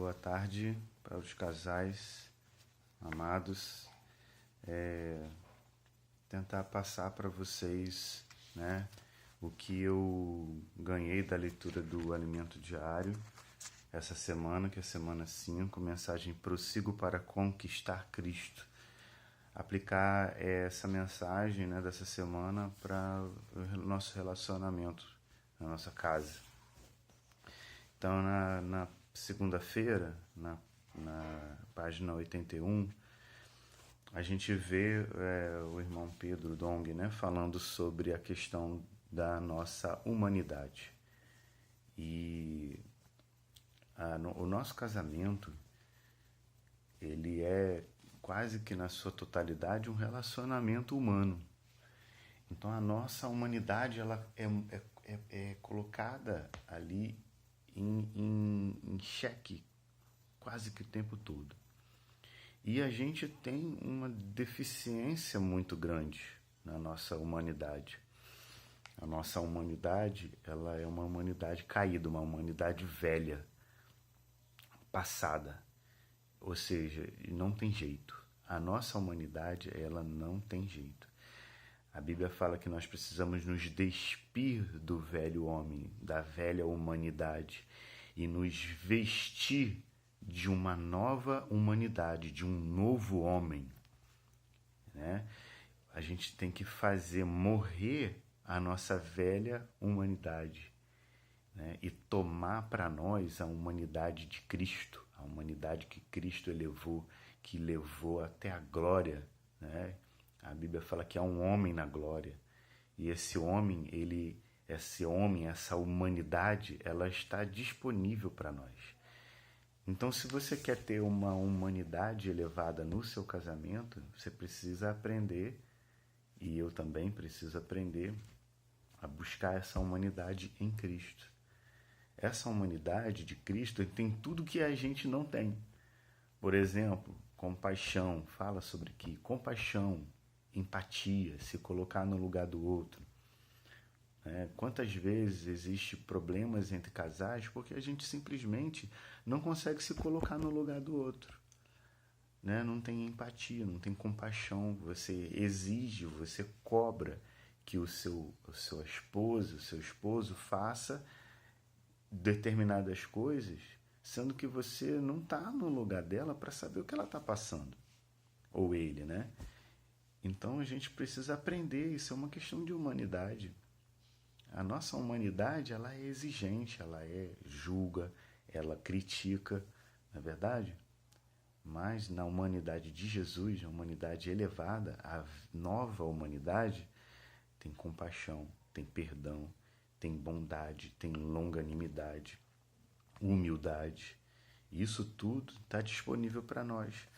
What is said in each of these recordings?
Boa tarde para os casais amados. Tentar passar para vocês, né, o que eu ganhei da leitura do Alimento Diário essa semana, que é a semana 5, mensagem Prossigo para Conquistar Cristo. Aplicar essa mensagem, né, dessa semana para o nosso relacionamento na nossa casa. Então, na segunda-feira, na página 81, a gente vê o irmão Pedro Dong, né, falando sobre a questão da nossa humanidade. E o nosso casamento, ele é quase que na sua totalidade um relacionamento humano. Então a nossa humanidade ela é colocada ali em xeque quase que o tempo todo. E a gente tem uma deficiência muito grande na nossa humanidade. A nossa humanidade, ela é uma humanidade caída, uma humanidade velha, passada. Ou seja, não tem jeito. A nossa humanidade, ela não tem jeito. A Bíblia fala que nós precisamos nos despir do velho homem, da velha humanidade, e nos vestir de uma nova humanidade, de um novo homem, né? A gente tem que fazer morrer a nossa velha humanidade, né? E tomar para nós a humanidade de Cristo, a humanidade que Cristo elevou, que levou até a glória, né? A Bíblia fala que há um homem na glória, e esse homem, essa humanidade, ela está disponível para nós. Então, se você quer ter uma humanidade elevada no seu casamento, você precisa aprender, e eu também preciso aprender, a buscar essa humanidade em Cristo. Essa humanidade de Cristo tem tudo que a gente não tem. Por exemplo, compaixão, fala sobre que compaixão, empatia, se colocar no lugar do outro. Quantas vezes existem problemas entre casais porque a gente simplesmente não consegue se colocar no lugar do outro, né? Não tem empatia, não tem compaixão. Você exige, você cobra que o seu esposo faça determinadas coisas, sendo que você não está no lugar dela para saber o que ela está passando, ou ele, né? Então a gente precisa aprender, isso é uma questão de humanidade. A nossa humanidade, ela é exigente, ela julga, ela critica, não é verdade? Mas na humanidade de Jesus, na humanidade elevada, a nova humanidade tem compaixão, tem perdão, tem bondade, tem longanimidade, humildade. Isso tudo está disponível para nós,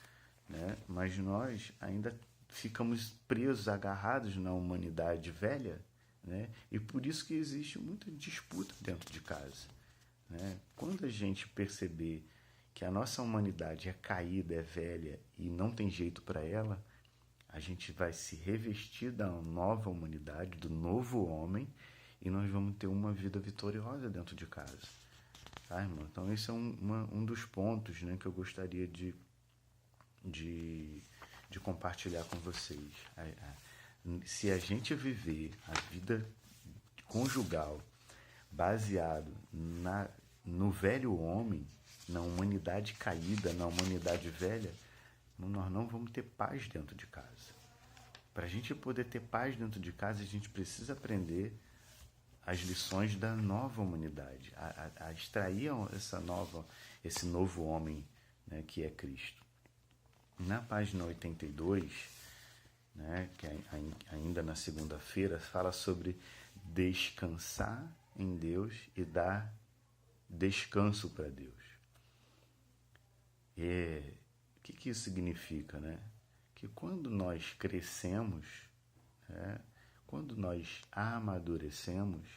né? Mas nós ainda ficamos presos, agarrados na humanidade velha, né? E por isso que existe muita disputa dentro de casa, né? Quando a gente perceber que a nossa humanidade é caída, é velha e não tem jeito para ela, a gente vai se revestir da nova humanidade, do novo homem, e nós vamos ter uma vida vitoriosa dentro de casa, tá, irmão? Então esse é um dos pontos, né, que eu gostaria de compartilhar com vocês. Se a gente viver a vida conjugal baseado no velho homem, na humanidade caída, na humanidade velha, nós não vamos ter paz dentro de casa. Para a gente poder ter paz dentro de casa, a gente precisa aprender as lições da nova humanidade, a extrair esse novo homem, né, que é Cristo. Na página 82, né, que é ainda na segunda-feira, fala sobre descansar em Deus e dar descanso para Deus. O que isso significa, né? Que quando nós crescemos, né, quando nós amadurecemos,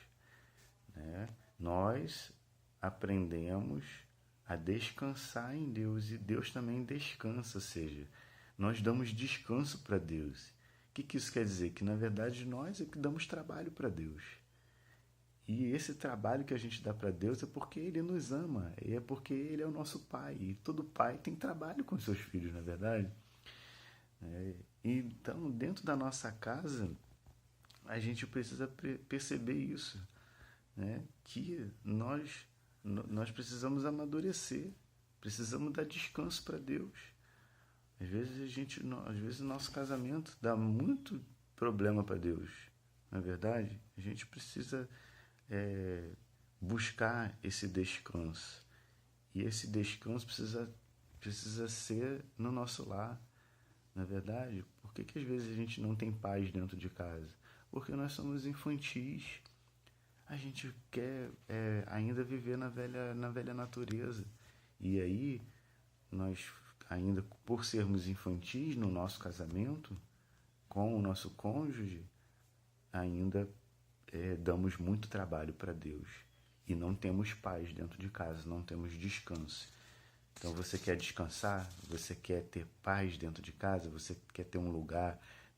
né, nós aprendemos a descansar em Deus, e Deus também descansa, ou seja, nós damos descanso para Deus. O que isso quer dizer? Que na verdade nós é que damos trabalho para Deus. E esse trabalho que a gente dá para Deus é porque Ele nos ama, e é porque Ele é o nosso Pai. E todo pai tem trabalho com seus filhos, não é verdade? Então, dentro da nossa casa, a gente precisa perceber isso, né? Que nós precisamos amadurecer, precisamos dar descanso para Deus. Às vezes o nosso casamento dá muito problema para Deus, não é verdade? A gente precisa é, buscar esse descanso. E esse descanso precisa ser no nosso lar, não é verdade? Por que às vezes a gente não tem paz dentro de casa? Porque nós somos infantis. A gente quer ainda viver na velha natureza. E aí, nós, ainda por sermos infantis no nosso casamento, com o nosso cônjuge, ainda damos muito trabalho para Deus. E não temos paz dentro de casa, não temos descanso. Então você quer descansar, você quer ter paz dentro de casa, você quer ter um lugar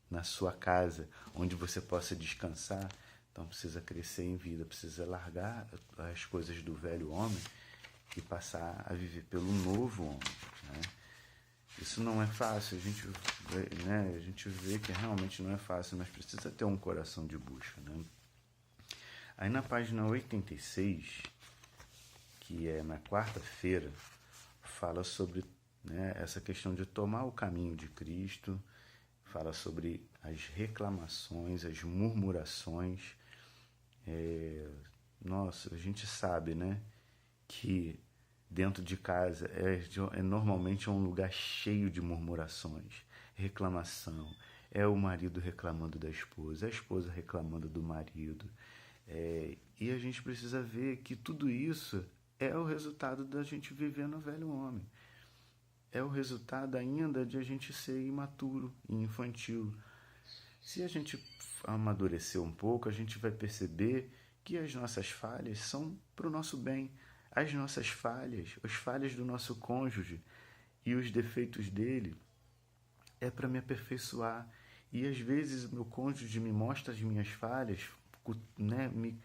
na sua casa onde você possa descansar, então precisa crescer em vida, precisa largar as coisas do velho homem e passar a viver pelo novo homem, né? Isso não é fácil, a gente vê que realmente não é fácil, mas precisa ter um coração de busca, né? Aí na página 86, que é na quarta-feira, fala sobre, né, essa questão de tomar o caminho de Cristo, fala sobre as reclamações, as murmurações. Nossa, a gente sabe, né, que dentro de casa normalmente um lugar cheio de murmurações, reclamação. É o marido reclamando da esposa, a esposa reclamando do marido. E a gente precisa ver que tudo isso é o resultado da gente viver no velho homem. É o resultado ainda de a gente ser imaturo e infantil. Se a gente amadurecer um pouco, a gente vai perceber que as nossas falhas são para o nosso bem. As nossas falhas, as falhas do nosso cônjuge e os defeitos dele é para me aperfeiçoar. E às vezes o meu cônjuge me mostra as minhas falhas, né, me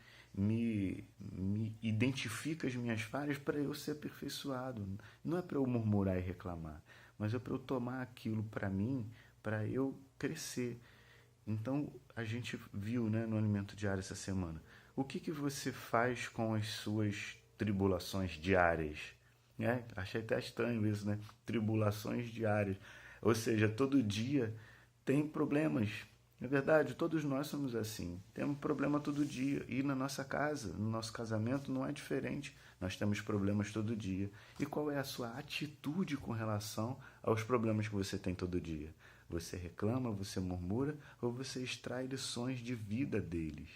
identifica as minhas falhas para eu ser aperfeiçoado. Não é para eu murmurar e reclamar, mas é para eu tomar aquilo para mim, para eu crescer. Então, a gente viu, né, no Alimento Diário essa semana. O que você faz com as suas tribulações diárias? Achei até estranho isso, né? Tribulações diárias. Ou seja, todo dia tem problemas. É verdade, todos nós somos assim. Temos problema todo dia. E na nossa casa, no nosso casamento, não é diferente. Nós temos problemas todo dia. E qual é a sua atitude com relação aos problemas que você tem todo dia? Você reclama, você murmura ou você extrai lições de vida deles?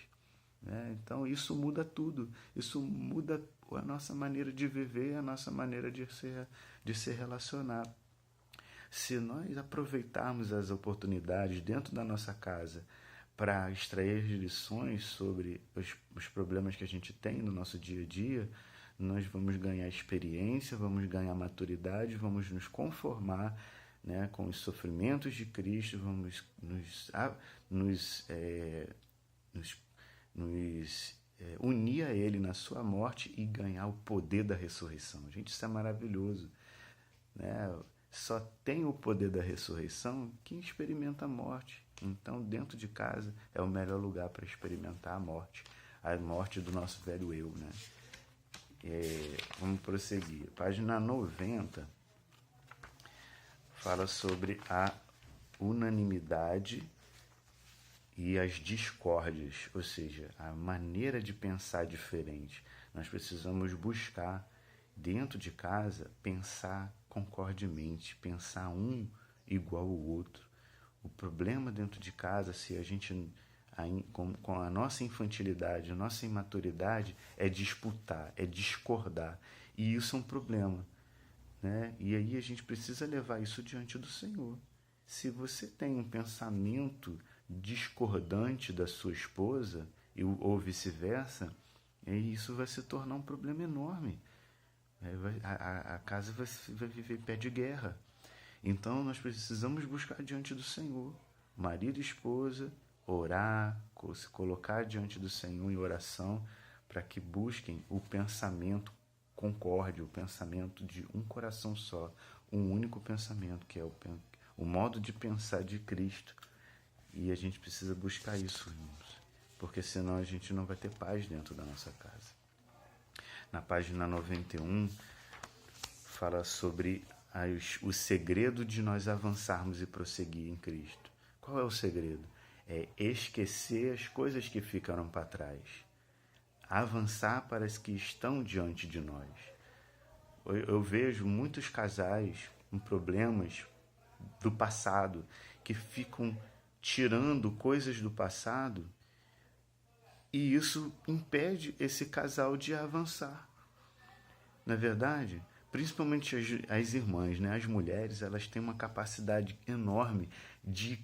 Então isso muda tudo. Isso muda a nossa maneira de viver, a nossa maneira de se relacionar. Se nós aproveitarmos as oportunidades dentro da nossa casa para extrair lições sobre os problemas que a gente tem no nosso dia a dia, nós vamos ganhar experiência, vamos ganhar maturidade, vamos nos conformar, né, com os sofrimentos de Cristo, vamos unir a Ele na sua morte e ganhar o poder da ressurreição. Gente, isso é maravilhoso, né? Só tem o poder da ressurreição quem experimenta a morte. Então, dentro de casa é o melhor lugar para experimentar a morte do nosso velho eu, né? Vamos prosseguir. Página 90 fala sobre a unanimidade e as discórdias, ou seja, a maneira de pensar diferente. Nós precisamos buscar dentro de casa pensar concordemente, pensar um igual ao outro. O problema dentro de casa, se a gente, com a nossa infantilidade, a nossa imaturidade, é disputar, é discordar. E isso é um problema, né? E aí a gente precisa levar isso diante do Senhor. Se você tem um pensamento discordante da sua esposa, ou vice-versa, isso vai se tornar um problema enorme. A casa vai viver pé de guerra. Então nós precisamos buscar diante do Senhor, marido e esposa, orar, se colocar diante do Senhor em oração, para que busquem o pensamento concorde, o pensamento de um coração só, um único pensamento, que é o modo de pensar de Cristo. E a gente precisa buscar isso, irmãos, porque senão a gente não vai ter paz dentro da nossa casa. Na página 91, fala sobre o segredo de nós avançarmos e prosseguir em Cristo. Qual é o segredo? É esquecer as coisas que ficaram para trás, avançar para as que estão diante de nós. Eu vejo muitos casais com problemas do passado, que ficam tirando coisas do passado, e isso impede esse casal de avançar. Na verdade, principalmente as irmãs, né? As mulheres, elas têm uma capacidade enorme de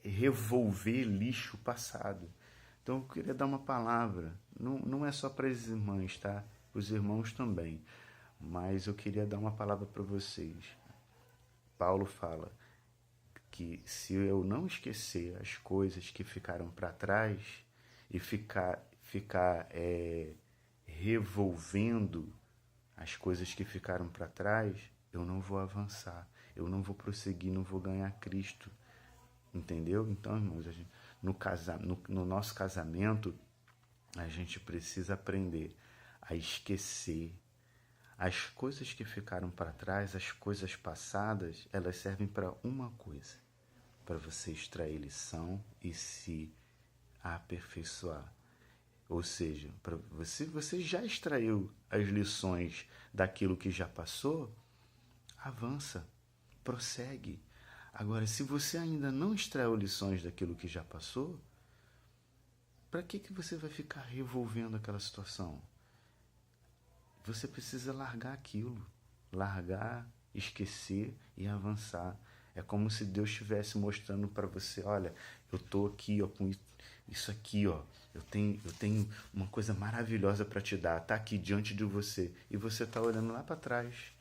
revolver lixo passado. Então eu queria dar uma palavra, não é só para as irmãs, tá? Os irmãos também, mas eu queria dar uma palavra para vocês. Paulo fala que se eu não esquecer as coisas que ficaram para trás e ficar revolvendo as coisas que ficaram para trás, eu não vou avançar, eu não vou prosseguir, não vou ganhar Cristo. Entendeu? Então, irmãos, no nosso casamento, a gente precisa aprender a esquecer as coisas que ficaram para trás, as coisas passadas. Elas servem para uma coisa: para você extrair lição e se aperfeiçoar. Ou seja, para você já extraiu as lições daquilo que já passou, avança, prossegue. Agora, se você ainda não extraiu lições daquilo que já passou, para que você vai ficar revolvendo aquela situação? Você precisa largar aquilo, largar, esquecer e avançar. É como se Deus estivesse mostrando para você: olha, eu estou aqui, ó, com isso aqui, ó, eu tenho uma coisa maravilhosa para te dar, está aqui diante de você, e você está olhando lá para trás,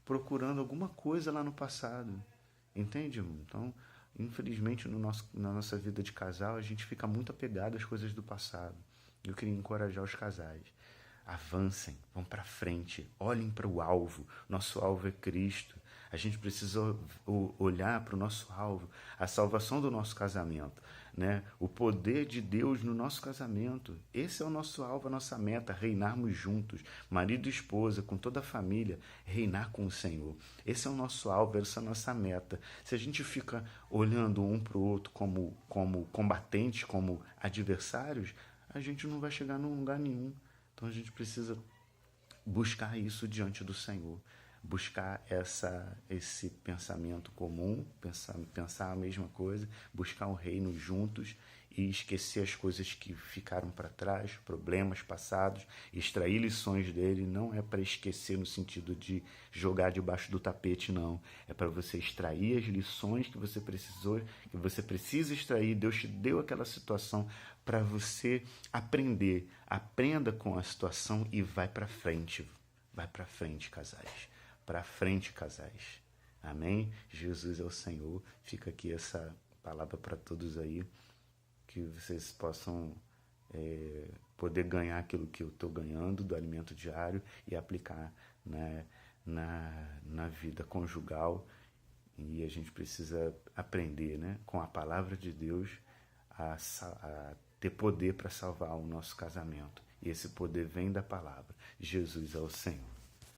procurando alguma coisa lá no passado. Entende? Então, infelizmente, na nossa vida de casal, a gente fica muito apegado às coisas do passado. Eu queria encorajar os casais: avancem, vão para frente, olhem para o alvo. Nosso alvo é Cristo. A gente precisa olhar para o nosso alvo, a salvação do nosso casamento, né? O poder de Deus no nosso casamento. Esse é o nosso alvo, a nossa meta: reinarmos juntos, marido e esposa, com toda a família, reinar com o Senhor. Esse é o nosso alvo, essa é a nossa meta. Se a gente fica olhando um para o outro como combatentes, como adversários, a gente não vai chegar num lugar nenhum. Então a gente precisa buscar isso diante do Senhor, buscar esse pensamento comum, pensar a mesma coisa, buscar o reino juntos e esquecer as coisas que ficaram para trás, problemas passados, extrair lições dele. Não é para esquecer no sentido de jogar debaixo do tapete, não. É para você extrair as lições que você precisou, que você precisa extrair. Deus te deu aquela situação para você aprender. Aprenda com a situação e vai para frente. Vai para frente, casais. Para frente, casais. Amém? Jesus é o Senhor. Fica aqui essa palavra para todos aí, que vocês possam poder ganhar aquilo que eu estou ganhando do alimento diário e aplicar, né, na vida conjugal. E a gente precisa aprender, né, com a palavra de Deus a ter poder para salvar o nosso casamento. E esse poder vem da palavra. Jesus é o Senhor.